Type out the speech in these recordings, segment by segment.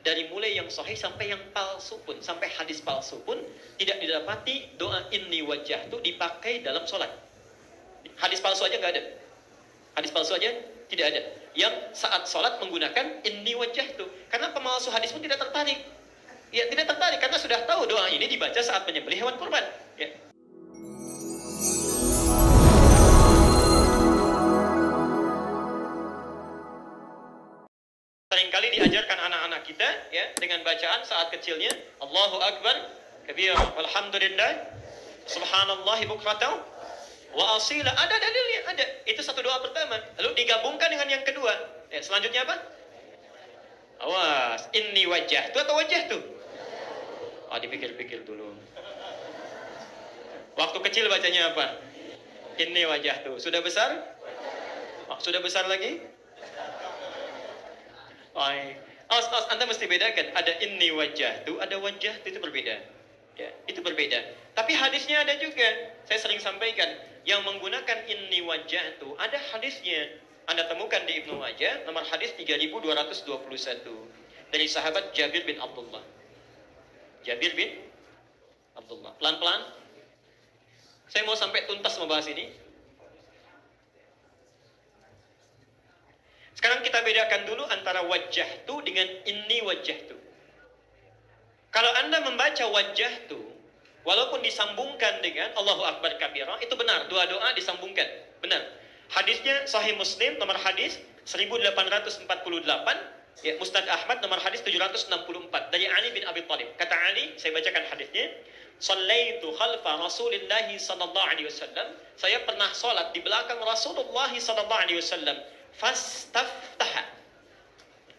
Dari mulai yang sahih sampai yang palsu pun, sampai hadis palsu pun tidak didapati doa inni wajjahtu dipakai dalam sholat. Hadis palsu aja nggak ada. Hadis palsu aja tidak ada. Yang saat sholat menggunakan inni wajjahtu. Karena pemalsu hadis pun tidak tertarik. Ya, tidak tertarik karena sudah tahu doa ini dibaca saat menyembelih hewan kurban. Ya. Seringkali diajarkan anak-anak kita ya dengan bacaan saat kecilnya Allahu Akbar kabira walhamdulillah subhanallahi bukratan wa asila. Ada dalilnya, ada. Itu satu doa pertama. Lalu digabungkan dengan yang kedua. Ya, selanjutnya apa? Awas, inni wajjahtu atau wajjahtu? Dipikir-pikir dulu. Waktu kecil bacanya apa? Inni wajjahtu. Sudah besar? Sudah besar lagi? Anda mesti bedakan. Ada inni wajjahtu, ada wajjahtu, itu berbeda. Ya, itu berbeda. Tapi hadisnya ada juga. Saya sering sampaikan, yang menggunakan inni wajjahtu ada hadisnya. Anda temukan di Ibnu Majah, nomor hadis 3221 dari sahabat Jabir bin Abdullah. Jabir bin Abdullah. Pelan-pelan. Saya mau sampai tuntas membahas ini. Sekarang kita bedakan dulu antara wajjahtu dengan inni wajjahtu. Kalau Anda membaca wajjahtu, walaupun disambungkan dengan Allahu Akbar kabira, itu benar. Dua doa disambungkan. Benar. Hadisnya Sahih Muslim, nomor hadis 1848. Ya, Musnad Ahmad, nomor hadis 764. Dari Ali bin Abi Thalib. Kata Ali, saya bacakan hadisnya. Sallaitu khalfa Rasulillah sallallahu alaihi wasallam. Saya pernah salat di belakang Rasulullah sallallahu alaihi wasallam. Fastaftaha.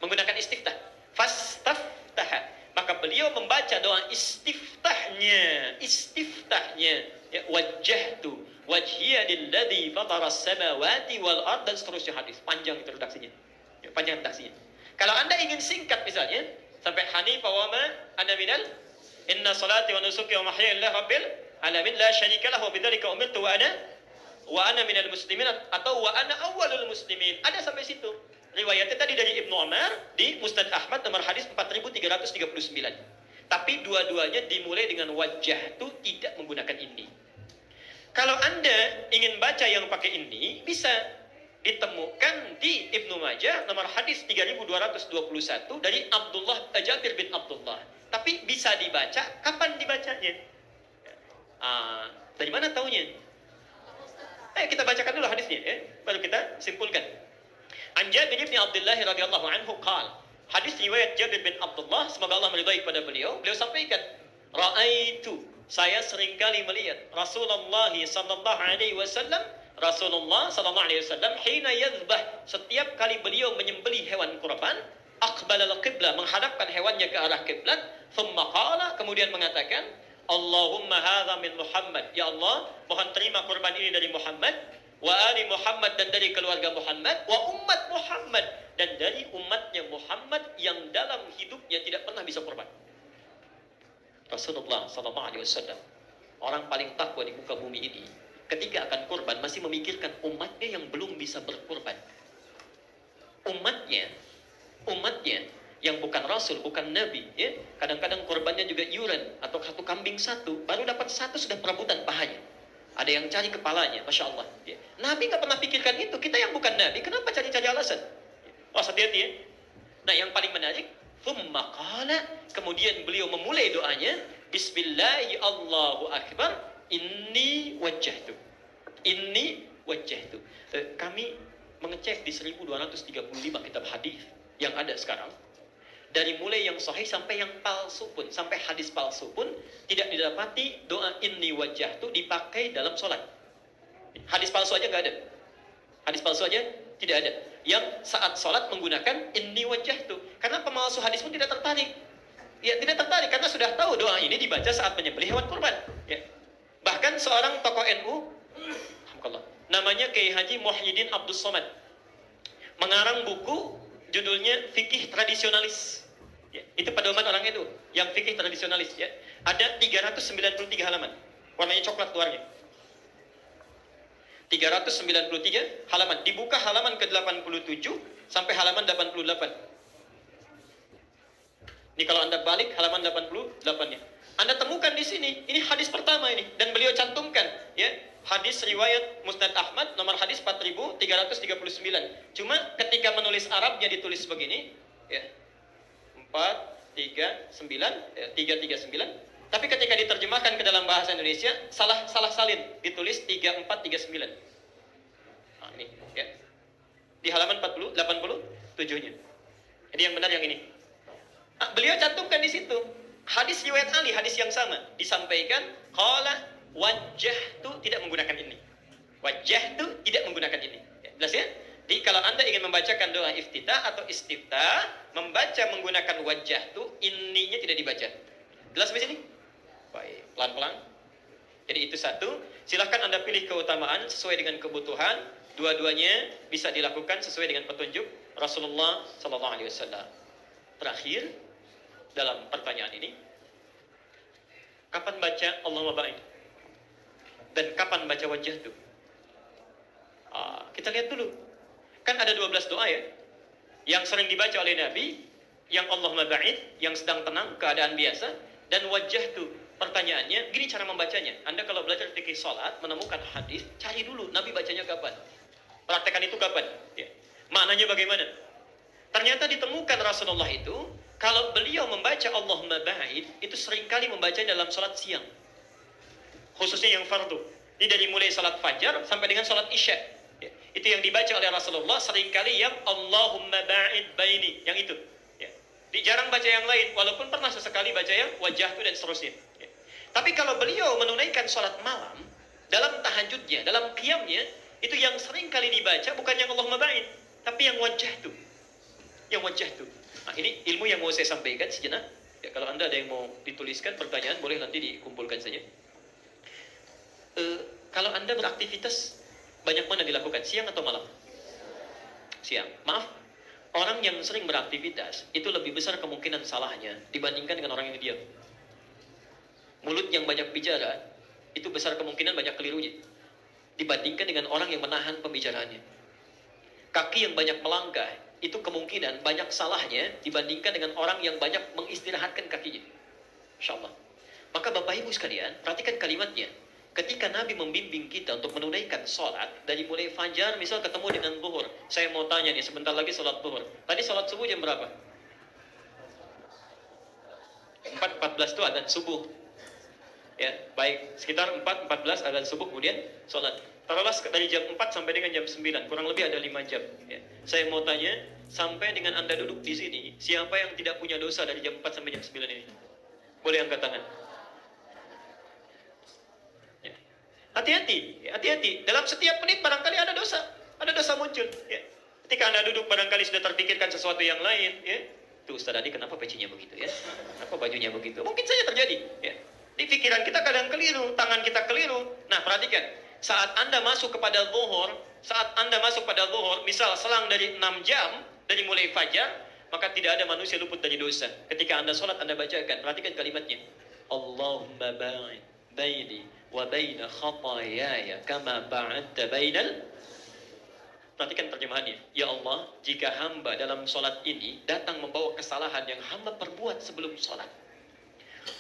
Menggunakan istiftah. Fastaftaha. Maka beliau membaca doa istiftahnya. Ya, wajjahtu wajhiya lilladzi fataras samawati wal ard, dan seterusnya hadis. Panjang itu redaksinya. Ya, panjang redaksinya. Kalau Anda ingin singkat misalnya sampai hanifa wa ma ana minal inna salati wa nusuki wa mahyaya lillahi rabbil alamin la syarika lahu wa bidzalika umirtu wa ana minal muslimin, atau wa ana awwalul muslimin. Ada sampai situ. Riwayatnya tadi dari Ibnu Umar di Musnad Ahmad nomor hadis 4339. Tapi dua-duanya dimulai dengan wajah itu tidak menggunakan ini. Kalau Anda ingin baca yang pakai ini, bisa ditemukan di Ibnu Majah nomor hadis 3221 dari Jabir bin Abdullah. Tapi bisa dibaca, kapan dibacanya? Dari mana taunya? Ayo kita bacakan dulu hadisnya, ya. Baru kita simpulkan. An Jabir bin Abdullah radhiyallahu anhu qala. Hadis riwayat Jabir bin Abdullah, semoga Allah meridai kepada beliau. Beliau sampaikan, "Ra'aitu, saya seringkali melihat Rasulullah sallallahu alaihi wasallam, Rasulullah sallallahu alaihi wasallam hina yadhbah, setiap kali beliau menyembelih hewan kurban, aqbala al-qiblah, menghadapkan hewannya ke arah kiblat, thumma qala, kemudian mengatakan, Allahumma hadza min Muhammad, ya Allah, mohon terima kurban ini dari Muhammad, wa ali Muhammad, dan dari keluarga Muhammad, wa ummat Muhammad, dan dari umatnya Muhammad yang dalam hidupnya tidak pernah bisa kurban." Rasulullah sallallahu alaihi wasallam, orang paling takwa di muka bumi ini, ketika akan kurban masih memikirkan umatnya yang belum bisa berkurban. Umatnya yang bukan rasul, bukan nabi, ya. Kadang-kadang kurbannya juga iuran, atau satu kambing satu, baru dapat satu sudah perebutan pahanya. Ada yang cari kepalanya, masya Allah. Ya. Nabi nggak pernah pikirkan itu. Kita yang bukan nabi, kenapa cari-cari alasan? Hati-hati ya. Nah, yang paling menarik, thumma qala, kemudian beliau memulai doanya, Bismillahi Allahu Akbar, inni wajjahtu. Inni wajjahtu. Kami mengecek di 1235 kitab hadis yang ada sekarang. Dari mulai yang sahih sampai yang palsu pun, sampai hadis palsu pun tidak didapati doa inni wajjahtu dipakai dalam sholat. Hadis palsu aja nggak ada. Hadis palsu aja tidak ada. Yang saat sholat menggunakan inni wajjahtu. Karena pemalsu hadis pun tidak tertarik. Ya, tidak tertarik karena sudah tahu doa ini dibaca saat menyembelih hewan kurban. Ya. Bahkan seorang tokoh NU, namanya Kiai Haji Muhyiddin Abdus Somad, mengarang buku judulnya Fikih Tradisionalis. Ya, itu pedoman orang itu yang fikih tradisionalis, ya. Ada 393 halaman. Warnanya coklat luarnya. 393 halaman. Dibuka halaman ke-87 sampai halaman 88. Jadi kalau Anda balik halaman 88-nya, Anda temukan di sini, ini hadis pertama ini, dan beliau cantumkan, ya, hadis riwayat Musnad Ahmad nomor hadis 4339. Cuma ketika menulis Arabnya ditulis begini, ya, 439, ya, 339. Tapi ketika diterjemahkan ke dalam bahasa Indonesia, salah salin, ditulis 3439. Nah, ini, ya. Di halaman 87-nya. Jadi yang benar yang ini. Beliau cantumkan di situ hadis riwayat Ali, hadis yang sama disampaikan, qala wajjahtu, tidak menggunakan ini. Wajjahtu tidak menggunakan ini. Ya, jelas ya? Jadi kalau Anda ingin membacakan doa iftitah atau istiftah, membaca menggunakan wajjahtu, ininya tidak dibaca. Jelas di sini? Baik, pelan-pelan. Jadi itu satu. Silahkan Anda pilih keutamaan sesuai dengan kebutuhan. Dua-duanya bisa dilakukan sesuai dengan petunjuk Rasulullah SAW. Terakhir, dalam pertanyaan ini, kapan baca Allahumma ba'id? Dan kapan baca wajah itu? Kita lihat dulu. Kan ada 12 doa ya, yang sering dibaca oleh Nabi, yang Allahumma ba'id, yang sedang tenang, keadaan biasa, dan wajah itu. Pertanyaannya, gini cara membacanya. Anda kalau belajar fikih salat, menemukan hadis, cari dulu Nabi bacanya kapan. Praktekan itu kapan. Ya. Maknanya bagaimana? Ternyata ditemukan Rasulullah itu, kalau beliau membaca Allahumma ba'id, itu seringkali membaca dalam salat siang. Khususnya yang fardu. Ini dari mulai salat fajar sampai dengan salat isya. Ya. Itu yang dibaca oleh Rasulullah, seringkali yang Allahumma ba'id baini. Yang itu. Ya. Jarang baca yang lain, walaupun pernah sesekali baca yang wajah itu dan seterusnya. Ya. Tapi kalau beliau menunaikan salat malam, dalam tahajudnya, dalam qiyamnya, itu yang seringkali dibaca bukan yang Allahumma ba'id, tapi yang wajah itu. Yang wajah itu. Nah, ini ilmu yang mau saya sampaikan sejenak. Ya, kalau Anda ada yang mau dituliskan pertanyaan, boleh nanti dikumpulkan saja. Kalau Anda beraktivitas, banyak mana dilakukan? Siang atau malam? Siang. Maaf, orang yang sering beraktivitas, itu lebih besar kemungkinan salahnya dibandingkan dengan orang yang diam. Mulut yang banyak bicara, itu besar kemungkinan banyak kelirunya dibandingkan dengan orang yang menahan pembicaraannya. Kaki yang banyak melangkah, itu kemungkinan banyak salahnya dibandingkan dengan orang yang banyak mengistirahatkan kakinya. InsyaAllah. Maka Bapak Ibu sekalian, perhatikan kalimatnya. Ketika Nabi membimbing kita untuk menunaikan sholat, dari mulai fajar misal ketemu dengan zuhur. Saya mau tanya nih, sebentar lagi sholat zuhur. Tadi sholat subuh jam berapa? 4.14 itu adzan subuh. Ya, baik, sekitar 4.14 adzan subuh, kemudian sholat. Taruhlah dari jam 4 sampai dengan jam 9, kurang lebih ada 5 jam. Ya. Saya mau tanya, sampai dengan Anda duduk di sini, siapa yang tidak punya dosa dari jam 4 sampai jam 9 ini? Boleh angkat tangan. Ya. Hati-hati, hati-hati. Dalam setiap menit barangkali ada dosa muncul. Ya. Ketika Anda duduk barangkali sudah terpikirkan sesuatu yang lain. Ya. Tuh Ustaz Adi, kenapa pecinya begitu ya? Kenapa bajunya begitu? Mungkin saja terjadi. Ya. Di pikiran kita kadang keliru, tangan kita keliru. Nah, perhatikan. Saat Anda masuk kepada zuhur, misal selang dari 6 jam, dari mulai fajar, maka tidak ada manusia luput dari dosa. Ketika Anda sholat, Anda bacakan, perhatikan kalimatnya. Allahumma ba'id baini wa baina khatayaya kama ba'adta bainal. Perhatikan terjemahannya. Ya Allah, jika hamba dalam sholat ini datang membawa kesalahan yang hamba perbuat sebelum sholat,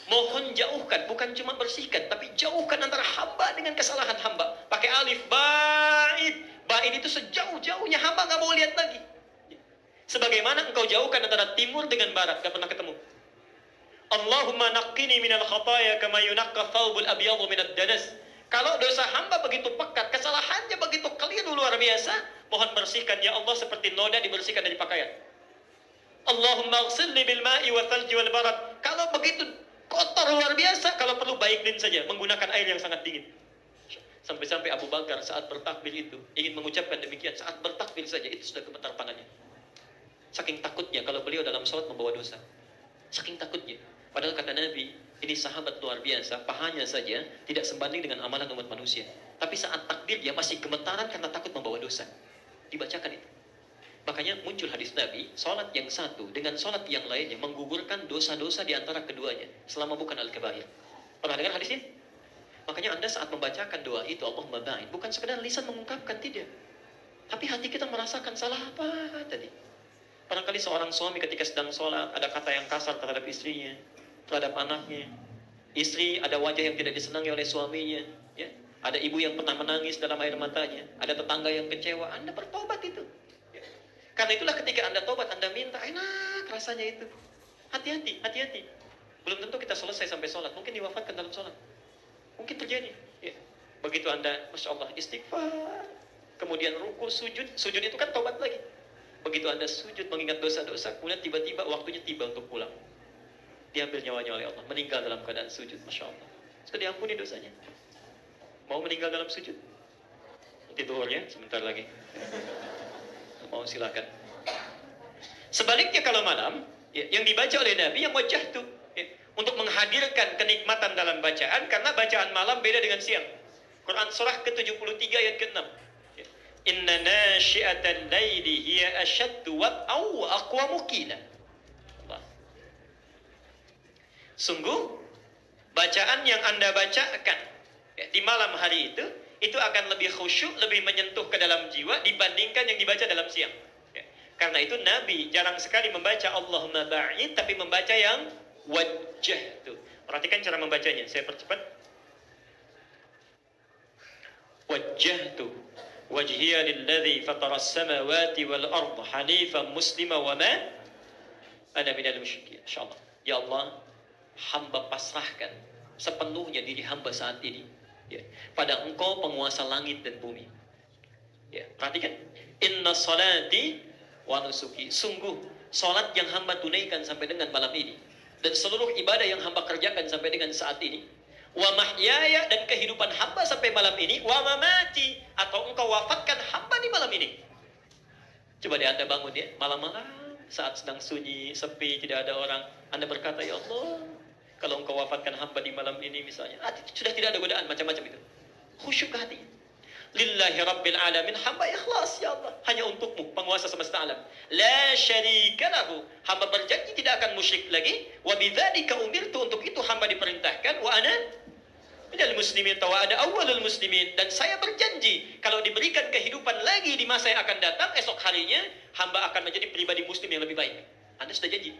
mohon jauhkan, bukan cuma bersihkan, tapi jauhkan antara hamba dengan kesalahan hamba. Pakai alif, ba'id. Ba'id itu sejauh-jauhnya hamba nggak mau lihat lagi. Sebagaimana engkau jauhkan antara timur dengan barat, nggak pernah ketemu. Allahumma naqqini minal khataya kama yunaqqa thawbul abyadu minad danas. Kalau dosa hamba begitu pekat, kesalahannya begitu keliru luar biasa, mohon bersihkan ya Allah seperti noda dibersihkan dari pakaian. Allahumma ighsilni bil ma'i wa thalji wal barad. Kalau begitu kotor luar biasa, kalau perlu baiklin saja, menggunakan air yang sangat dingin. Sampai-sampai Abu Bakar saat bertakbir itu ingin mengucapkan demikian, saat bertakbir saja itu sudah gemetar tangannya. Saking takutnya kalau beliau dalam sholat membawa dosa. Saking takutnya. Padahal kata Nabi, ini sahabat luar biasa, pahanya saja tidak sebanding dengan amalan umat manusia. Tapi saat takbir dia masih gemetaran karena takut membawa dosa. Dibacakan itu. Makanya muncul hadis Nabi, sholat yang satu dengan sholat yang lainnya menggugurkan dosa-dosa di antara keduanya selama bukan al-kabair. Pernah dengar hadis ini? Makanya Anda saat membacakan doa itu, Allahumma ba'id, bukan sekedar lisan mengungkapkan, tidak. Tapi hati kita merasakan salah apa tadi. Barangkali seorang suami ketika sedang sholat ada kata yang kasar terhadap istrinya, terhadap anaknya. Istri ada wajah yang tidak disenangi oleh suaminya, ya. Ada ibu yang pernah menangis dalam air matanya, ada tetangga yang kecewa. Anda bertobat itu. Ya. Karena itulah ketika Anda tobat, Anda minta, enak rasanya itu. Hati-hati, hati-hati. Belum tentu kita selesai sampai sholat, mungkin diwafatkan dalam sholat. Mungkin terjadi. Ya. Begitu Anda, Masya Allah, istighfar. Kemudian ruku, sujud. Sujud itu kan tobat lagi. Begitu Anda sujud mengingat dosa-dosa, kemudian tiba-tiba waktunya tiba untuk pulang. Diambil nyawanya oleh Allah, meninggal dalam keadaan sujud, Masya Allah. Sudah diampuni dosanya. Mau meninggal dalam sujud? Nanti duhur ya, sebentar lagi. Mau silakan. Sebaliknya kalau malam, ya, yang dibaca oleh Nabi yang wajah itu, ya, untuk menghadirkan kenikmatan dalam bacaan, karena bacaan malam beda dengan siang. Quran surah ke-73 ayat ke-6. Ya. Inna nasyi'atan laili hiya asyaddu wat'aw wa aqwamu qila. Sungguh, bacaan yang Anda bacakan ya, di malam hari itu akan lebih khusyuk, lebih menyentuh ke dalam jiwa dibandingkan yang dibaca dalam siang. Ya. Karena itu Nabi jarang sekali membaca Allahumma ba'id, tapi membaca yang wajah itu. Perhatikan cara membacanya, saya percepat. Wajjahtu wajhiya lilladzi fataras samawati wal arda hanifan muslima wa ma ana minal musyrikin. Insyaallah. Ya Allah, hamba pasrahkan sepenuhnya diri hamba saat ini, ya, pada Engkau penguasa langit dan bumi. Ya, perhatikan. Inna salati wa nusuki. Sungguh salat yang hamba tunaikan sampai dengan malam ini, dan seluruh ibadah yang hamba kerjakan sampai dengan saat ini, wa mahyaya, dan kehidupan hamba sampai malam ini, wa mamati, atau Engkau wafatkan hamba di malam ini. Coba deh Anda bangun ya, malam-malam saat sedang sunyi, sepi, tidak ada orang, Anda berkata, ya Allah, kalau Engkau wafatkan hamba di malam ini misalnya, sudah tidak ada godaan macam-macam itu. Khusyuk ke hati. Lillahi Rabbil Alamin, hamba ikhlas, ya Allah, hanya untukmu, penguasa semesta alam. La syarika lahu, hamba berjanji tidak akan musyrik lagi. Wa bidzalika umirtu, untuk itu hamba diperintahkan. Wa ana minal muslimin, wa ada awwalul muslimin, dan saya berjanji kalau diberikan kehidupan lagi di masa yang akan datang, esok harinya hamba akan menjadi pribadi muslim yang lebih baik. Anda sudah janji.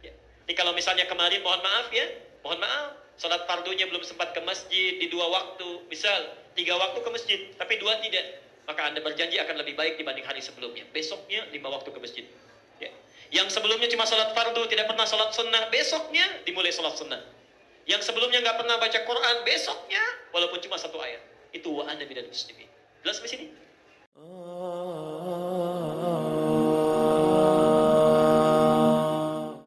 Ya. Jadi kalau misalnya kemarin, mohon maaf ya, mohon maaf, salat fardunya belum sempat ke masjid di 2 waktu, misal 3 waktu ke masjid, tapi 2 tidak, maka Anda berjanji akan lebih baik dibanding hari sebelumnya. Besoknya 5 waktu ke masjid. Ya. Yang sebelumnya cuma salat fardu, tidak pernah salat sunnah, besoknya dimulai salat sunnah. Yang sebelumnya nggak pernah baca Quran, besoknya walaupun cuma 1 ayat. Itu wa ana minal muslimin. Jelas sampai sini?